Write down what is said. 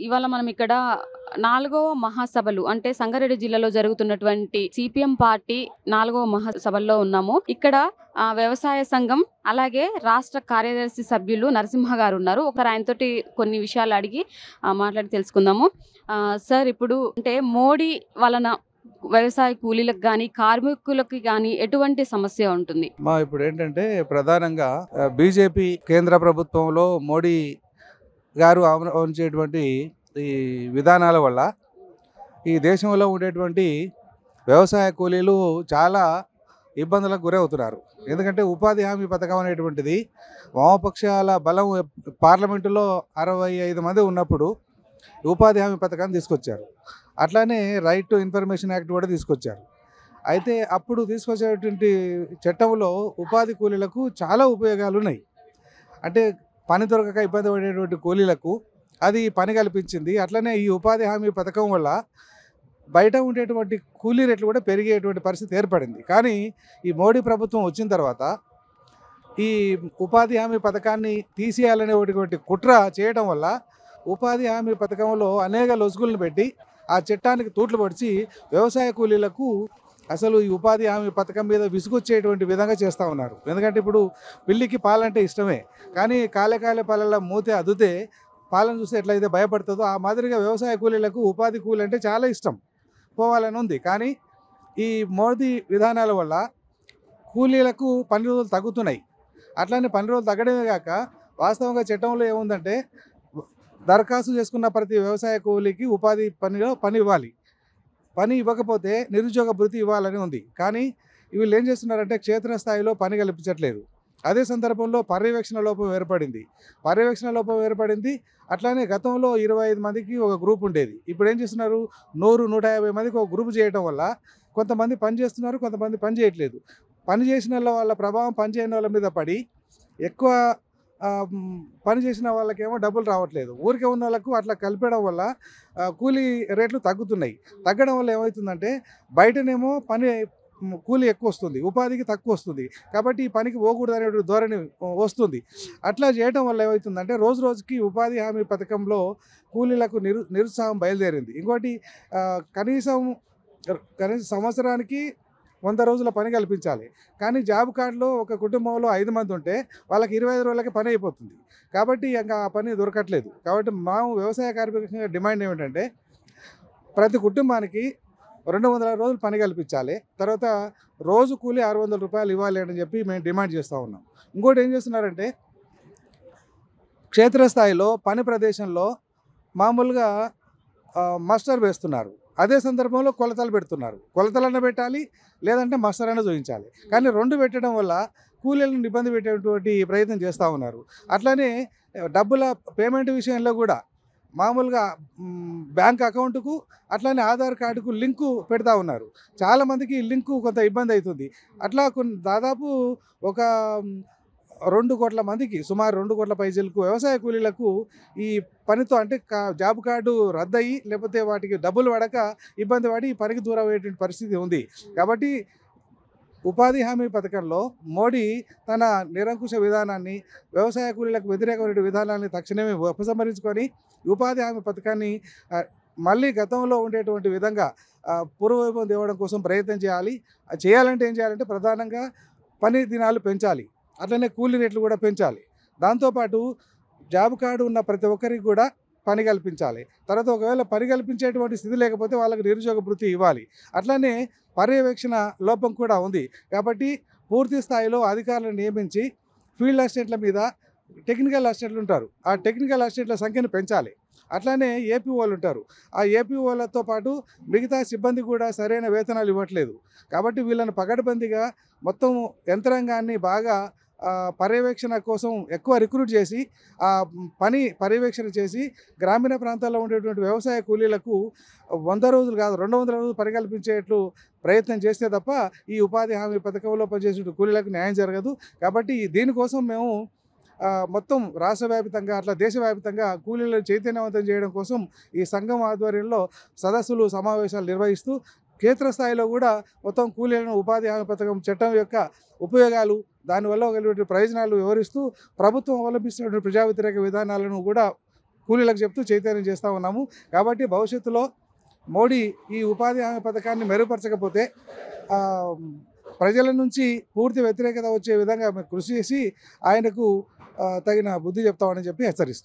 ఇవాళ మనం ఇక్కడ 4వ మహాసభలు అంటే సంగారెడ్డి జిల్లాలో జరుగుతున్నటువంటి సిపిఎం పార్టీ 4వ మహాసభల్లో ఉన్నాము. ఇక్కడ వ్యవసాయ సంఘం అలాగే రాష్ట్ర కార్యదర్శి సభ్యులు నరసింహ గారు ఉన్నారు. ఒకరు ఆయనతోటి కొన్ని విషయాలు అడిగి మాట్లాడి తెలుసుకుందాము. సార్, ఇప్పుడు అంటే మోడీ వలన వ్యవసాయ కూలీలకు కానీ కార్మికులకి కానీ ఎటువంటి సమస్య ఉంటుంది? ఇప్పుడు ఏంటంటే ప్రధానంగా బీజేపీ కేంద్ర ప్రభుత్వంలో మోడీ గారు అవలంబించేటువంటి ఈ విధానాల వల్ల ఈ దేశంలో ఉండేటువంటి వ్యవసాయ కూలీలు చాలా ఇబ్బందులకు గురవుతున్నారు. ఎందుకంటే ఉపాధి హామీ పథకం అనేటువంటిది వామపక్షాల బలం పార్లమెంటులో 65 మంది ఉన్నప్పుడు ఉపాధి హామీ పథకాన్ని తీసుకొచ్చారు. అట్లానే రైట్ టు ఇన్ఫర్మేషన్ యాక్ట్ కూడా తీసుకొచ్చారు. అయితే అప్పుడు తీసుకొచ్చేటువంటి చట్టంలో ఉపాధి కూలీలకు చాలా ఉపయోగాలు ఉన్నాయి. అంటే పని దొరకక ఇబ్బంది పడేటువంటి కూలీలకు అది పని కల్పించింది. అట్లనే ఈ ఉపాధి హామీ పథకం వల్ల బయట ఉండేటువంటి కూలీ రేట్లు కూడా పెరిగేటువంటి పరిస్థితి ఏర్పడింది. కానీ ఈ మోడీ ప్రభుత్వం వచ్చిన తర్వాత ఈ ఉపాధి హామీ పథకాన్ని తీసేయాలనేటువంటి కుట్ర చేయడం వల్ల ఉపాధి హామీ పథకంలో అనేక లొసుగులను పెట్టి ఆ చట్టానికి తూట్లు పొడిచి వ్యవసాయ కూలీలకు అసలు ఈ ఉపాధి హామీ పథకం మీద విసుగొచ్చేటువంటి విధంగా చేస్తూ ఉన్నారు. ఎందుకంటే ఇప్పుడు పిల్లికి పాలంటే ఇష్టమే, కానీ కాలే పాలల మూతే అదుతే పాలను చూస్తే ఎట్లయితే భయపడుతుందో ఆ మాదిరిగా వ్యవసాయ కూలీలకు ఉపాధి కూలీ అంటే చాలా ఇష్టం, పోవాలని ఉంది. కానీ ఈ మోదీ విధానాల వల్ల కూలీలకు పని రోజులు తగ్గుతున్నాయి. అట్లానే పని రోజులు తగ్గడమే కాక వాస్తవంగా చట్టంలో ఏముందంటే దరఖాస్తు చేసుకున్న ప్రతి వ్యవసాయ కూలీకి ఉపాధి పని ఇవ్వాలి. పని ఇవ్వకపోతే నిరుద్యోగ భృతి ఇవ్వాలని ఉంది. కానీ వీళ్ళు ఏం చేస్తున్నారంటే క్షేత్రస్థాయిలో పని కల్పించట్లేదు. అదే సందర్భంలో పర్యవేక్షణ లోపం ఏర్పడింది. అట్లానే గతంలో 25 మందికి ఒక గ్రూప్ ఉండేది. ఇప్పుడు ఏం చేస్తున్నారు, 100-150 మందికి ఒక గ్రూప్ చేయడం వల్ల కొంతమంది పని చేస్తున్నారు, కొంతమంది పని చేయట్లేదు. పని చేసిన వాళ్ళ ప్రభావం పని చేయని వాళ్ళ మీద పడి ఎక్కువ పని చేసిన వాళ్ళకేమో డబ్బులు రావట్లేదు. ఊరికే ఉన్న వాళ్ళకు అట్లా కలిపడం వల్ల కూలీ రేట్లు తగ్గడం వల్ల ఏమవుతుందంటే బయటనేమో కూలీ ఎక్కువ వస్తుంది, ఉపాధికి తక్కువ వస్తుంది. కాబట్టి ఈ పనికి పోకూడదు అనే ధోరణి వస్తుంది. అట్లా చేయడం వల్ల ఏమవుతుందంటే రోజు రోజుకి ఉపాధి హామీ పథకంలో కూలీలకు నిరుత్సాహం బయలుదేరింది. ఇంకోటి కనీసం సంవత్సరానికి 100 రోజుల పని కల్పించాలి. కానీ జాబ్ కార్డులో ఒక కుటుంబంలో 5 మంది ఉంటే వాళ్ళకి 25 రోజులకి పని అయిపోతుంది. కాబట్టి ఇంకా ఆ పని దొరకట్లేదు. కాబట్టి మేము వ్యవసాయ కార్మికంగా డిమాండ్ ఏమిటంటే ప్రతి కుటుంబానికి 200 రోజులు పని కల్పించాలి. తర్వాత రోజు కూలి 600 రూపాయలు ఇవ్వాలి అని చెప్పి మేము డిమాండ్ చేస్తూ ఉన్నాం. ఇంకోటి ఏం చేస్తున్నారంటే క్షేత్రస్థాయిలో పని ప్రదేశంలో మామూలుగా మస్టర్ వేస్తున్నారు. అదే సందర్భంలో కొలతలు పెడుతున్నారు. కొలతలన్నా పెట్టాలి, లేదంటే మస్టర్ అయినా చూపించాలి. కానీ 2 పెట్టడం వల్ల కూలీలను ఇబ్బంది పెట్టేటువంటి ప్రయత్నం చేస్తూ ఉన్నారు. అట్లనే డబ్బుల పేమెంట్ విషయంలో కూడా మామూలుగా బ్యాంక్ అకౌంట్కు అట్లానే ఆధార్ కార్డుకు లింకు పెడతా ఉన్నారు. చాలామందికి లింకు కొంత ఇబ్బంది అవుతుంది. అట్లా దాదాపు ఒక 2 కోట్ల మందికి, సుమారు 2 కోట్ల పైసలకు వ్యవసాయ కూలీలకు ఈ పనితో అంటే జాబ్ కార్డు రద్దయి లేకపోతే వాటికి డబ్బులు పడక ఇబ్బంది పడి ఈ పనికి దూరం అయ్యేటువంటి పరిస్థితి ఉంది. కాబట్టి ఉపాధి హామీ పథకంలో మోడీ తన నిరంకుశ విధానాన్ని, వ్యవసాయ కూలీలకు వ్యతిరేకమైన విధానాన్ని తక్షణమే ఉపసంహరించుకొని ఉపాధి హామీ పథకాన్ని మళ్ళీ గతంలో ఉండేటువంటి విధంగా పూర్వవైభవం తేవడం కోసం ప్రయత్నం చేయాలంటే ఏం చేయాలంటే ప్రధానంగా పని దినాలు పెంచాలి. అట్లనే కూలీ రేట్లు కూడా పెంచాలి. దాంతోపాటు జాబ్ కార్డు ఉన్న ప్రతి ఒక్కరికి కూడా పని కల్పించాలి. తర్వాత ఒకవేళ పని కల్పించేటువంటి స్థితి లేకపోతే వాళ్ళకి నిరుద్యోగ భృతి ఇవ్వాలి. అట్లనే పర్యవేక్షణ లోపం కూడా ఉంది. కాబట్టి పూర్తి స్థాయిలో అధికారులను నియమించి ఫీల్డ్ అసిస్టెంట్ల మీద టెక్నికల్ అసిస్టెంట్లు ఉంటారు, ఆ టెక్నికల్ అసిస్టెంట్ల సంఖ్యను పెంచాలి. అట్లానే ఏపీఓలు ఉంటారు, ఆ ఏపీఓలతో పాటు మిగతా సిబ్బంది కూడా సరైన వేతనాలు ఇవ్వట్లేదు. కాబట్టి వీళ్ళని పకడ్బందీగా మొత్తం యంత్రాంగాన్ని బాగా పర్యవేక్షణ కోసం ఎక్కువ రిక్రూట్ చేసి ఆ పని పర్యవేక్షణ చేసి గ్రామీణ ప్రాంతాల్లో ఉండేటువంటి వ్యవసాయ కూలీలకు 100 రోజులు కాదు 200 రోజులు పని కల్పించేట్లు ప్రయత్నం చేస్తే తప్ప ఈ ఉపాధి హామీ పథకంలో పనిచేసే కూలీలకు న్యాయం జరగదు. కాబట్టి దీనికోసం మేము మొత్తం రాష్ట్ర వ్యాప్తంగా అట్లా దేశవ్యాప్తంగా కూలీలను చైతన్యవంతం చేయడం కోసం ఈ సంఘం ఆధ్వర్యంలో సదస్సులు సమావేశాలు నిర్వహిస్తూ క్షేత్రస్థాయిలో కూడా మొత్తం కూలీలను ఉపాధి హామీ పథకం చట్టం యొక్క ఉపయోగాలు, దానివల్ల కలిగే ప్రయోజనాలు వివరిస్తూ ప్రభుత్వం అవలంబిస్తున్న ప్రజా వ్యతిరేక విధానాలను కూడా కూలీలకు చెప్తూ చైతన్యం చేస్తూ ఉన్నాము. కాబట్టి భవిష్యత్తులో మోడీ ఈ ఉపాధి హామీ పథకాన్ని మెరుగుపరచకపోతే ప్రజల నుంచి పూర్తి వ్యతిరేకత వచ్చే విధంగా మేము కృషి చేసి ఆయనకు తగిన బుద్ధి చెప్తామని చెప్పి హెచ్చరిస్తున్నాం.